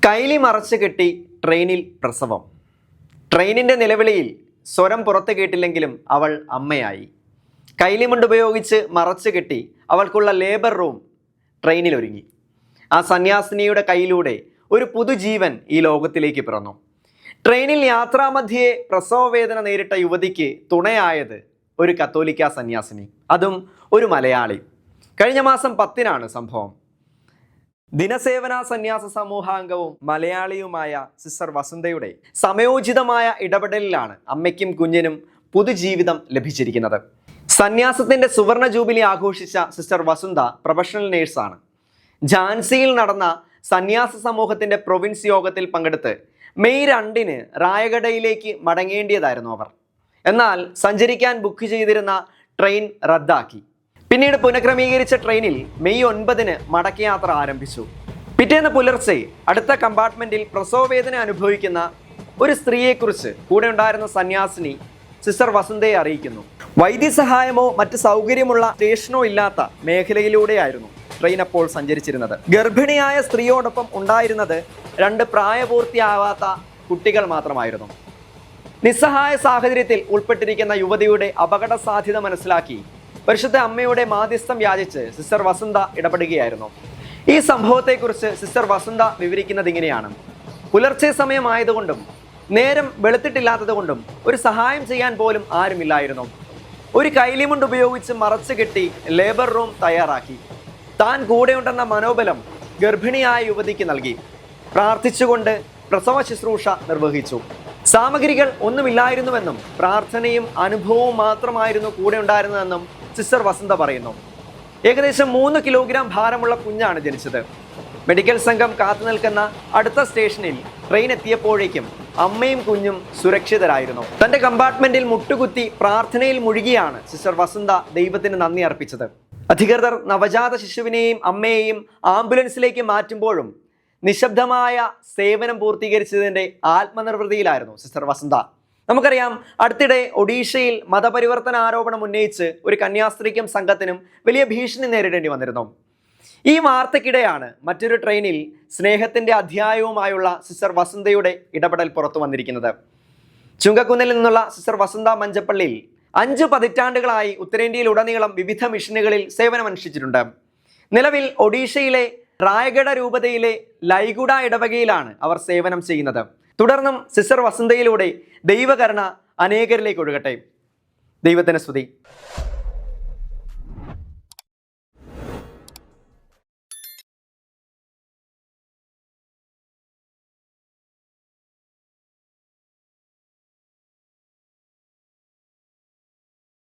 കൈലി മറച്ചു കെട്ടി ട്രെയിനിൽ പ്രസവം. ട്രെയിനിൻ്റെ നിലവിളിയിൽ സ്വരം പുറത്തു കേട്ടില്ലെങ്കിലും അവൾ അമ്മയായി. കൈലിമുണ്ട് ഉപയോഗിച്ച് മറച്ചു കെട്ടി അവൾക്കുള്ള ലേബർ റൂം ട്രെയിനിൽ ഒരുങ്ങി. ആ സന്യാസിനിയുടെ കയ്യിലൂടെ ഒരു പുതുജീവൻ ഈ ലോകത്തിലേക്ക് പിറന്നു. ട്രെയിനിൽ യാത്രാമധ്യേ പ്രസവവേദന നേരിട്ട യുവതിക്ക് തുണയായത് ഒരു കത്തോലിക്ക സന്യാസിനി, അതും ഒരു മലയാളി. കഴിഞ്ഞ മാസം 10-നാണ് സംഭവം. ദിനസേവന സന്യാസ സമൂഹാംഗവും മലയാളിയുമായ സിസ്റ്റർ വസുന്ധയുടെ സമയോചിതമായ ഇടപെടലിലാണ് അമ്മയ്ക്കും കുഞ്ഞിനും പുതുജീവിതം ലഭിച്ചിരിക്കുന്നത്. സന്യാസത്തിന്റെ സുവർണ ജൂബിലി ആഘോഷിച്ച സിസ്റ്റർ വസുന്ധ പ്രൊഫഷണൽ നേഴ്സാണ്. ഝാൻസിയിൽ നടന്ന സന്യാസ സമൂഹത്തിന്റെ പ്രൊവിൻസ് യോഗത്തിൽ പങ്കെടുത്ത് മെയ് 2-ന് റായഗഡയിലേക്ക് മടങ്ങേണ്ടിയതായിരുന്നു അവർ. എന്നാൽ സഞ്ചരിക്കാൻ ബുക്ക് ചെയ്തിരുന്ന ട്രെയിൻ റദ്ദാക്കി. പിന്നീട് പുനഃക്രമീകരിച്ച ട്രെയിനിൽ മെയ് 9-ന് മടക്കയാത്ര ആരംഭിച്ചു. പിറ്റേന്ന് പുലർച്ചെ അടുത്ത കമ്പാർട്ട്മെന്റിൽ പ്രസവവേദന അനുഭവിക്കുന്ന ഒരു സ്ത്രീയെക്കുറിച്ച് കൂടെ ഉണ്ടായിരുന്ന സന്യാസിനി സിസ്റ്റർ വസുന്ധയെ അറിയിക്കുന്നു. വൈദ്യസഹായമോ മറ്റ് സൗകര്യമുള്ള സ്റ്റേഷനോ ഇല്ലാത്ത മേഖലയിലൂടെയായിരുന്നു ട്രെയിൻ അപ്പോൾ സഞ്ചരിച്ചിരുന്നത്. ഗർഭിണിയായ സ്ത്രീയോടൊപ്പം ഉണ്ടായിരുന്നത് 2 പ്രായപൂർത്തിയാവാത്ത കുട്ടികൾ മാത്രമായിരുന്നു. നിസ്സഹായ സാഹചര്യത്തിൽ ഉൾപ്പെട്ടിരിക്കുന്ന യുവതിയുടെ അപകട സാധ്യത മനസ്സിലാക്കി പരിശുദ്ധ അമ്മയുടെ മാധ്യസ്ഥം യാചിച്ച് സിസ്റ്റർ വസുന്ധ ഇടപെടുകയായിരുന്നു. ഈ സംഭവത്തെക്കുറിച്ച് സിസ്റ്റർ വസുന്ധ വിവരിക്കുന്നത് ഇങ്ങനെയാണ്. പുലർച്ചെ സമയമായതുകൊണ്ടും നേരം വെളുത്തിട്ടില്ലാത്തത് കൊണ്ടും ഒരു സഹായം ചെയ്യാൻ പോലും ആരുമില്ലായിരുന്നു. ഒരു കൈലിമുണ്ട് ഉപയോഗിച്ച് മറച്ചു കെട്ടി ലേബർ റൂം തയ്യാറാക്കി. താൻ കൂടെയുണ്ടെന്ന മനോബലം ഗർഭിണിയായ യുവതിക്ക് നൽകി. പ്രാർത്ഥിച്ചുകൊണ്ട് പ്രസവ ശുശ്രൂഷ നിർവഹിച്ചു. സാമഗ്രികൾ ഒന്നുമില്ലായിരുന്നുവെന്നും പ്രാർത്ഥനയും അനുഭവവും മാത്രമായിരുന്നു കൂടെ ഉണ്ടായിരുന്നതെന്നും സിസ്റ്റർ വസുന്ധ പറയുന്നു. ഏകദേശം 3 കിലോഗ്രാം ഭാരമുള്ള കുഞ്ഞാണ് ജനിച്ചത്. മെഡിക്കൽ സംഘം കാത്തു നിൽക്കുന്ന അടുത്ത സ്റ്റേഷനിൽ ട്രെയിൻ എത്തിയപ്പോഴേക്കും അമ്മയും കുഞ്ഞും സുരക്ഷിതരായിരുന്നു. തൻ്റെ കമ്പാർട്ട്മെന്റിൽ മുട്ടുകുത്തി പ്രാർത്ഥനയിൽ മുഴുകിയാണ് സിസ്റ്റർ വസുന്ധ ദൈവത്തിന് നന്ദി അർപ്പിച്ചത്. അധികൃതർ നവജാത ശിശുവിനെയും അമ്മയെയും ആംബുലൻസിലേക്ക് മാറ്റുമ്പോഴും നിശബ്ദമായ സേവനം പൂർത്തീകരിച്ചതിൻ്റെ ആത്മനിർവൃതിയിലായിരുന്നു സിസ്റ്റർ വസുന്ധ. നമുക്കറിയാം, അടുത്തിടെ ഒഡീഷയിൽ മതപരിവർത്തന ആരോപണം ഉന്നയിച്ച് ഒരു കന്യാസ്ത്രീക്കും സംഘത്തിനും വലിയ ഭീഷണി നേരിടേണ്ടി വന്നിരുന്നു. ഈ വാർത്തയ്ക്കിടെയാണ് മറ്റൊരു ട്രെയിനിൽ സ്നേഹത്തിൻ്റെ അധ്യായവുമായുള്ള സിസ്റ്റർ വസുന്ധയുടെ ഇടപെടൽ പുറത്തു വന്നിരിക്കുന്നത്. ചുങ്കക്കുന്നിൽ നിന്നുള്ള സിസ്റ്റർ വസുന്ധ മഞ്ചപ്പള്ളിയിൽ 5 പതിറ്റാണ്ടുകളായി ഉത്തരേന്ത്യയിലുടനീളം വിവിധ മിഷനുകളിൽ സേവനമനുഷ്ഠിച്ചിട്ടുണ്ട്. നിലവിൽ ഒഡീഷയിലെ റായഗഡ രൂപതയിലെ ലൈഗുഡ ഇടവകയിലാണ് അവർ സേവനം ചെയ്യുന്നത്. തുടർന്നും സിസ്റ്റർ വസുന്ധയിലൂടെ ദൈവകരുണ അനേകരിലേക്ക് ഒഴുകട്ടെ. ദൈവത്തിന് സ്തുതി.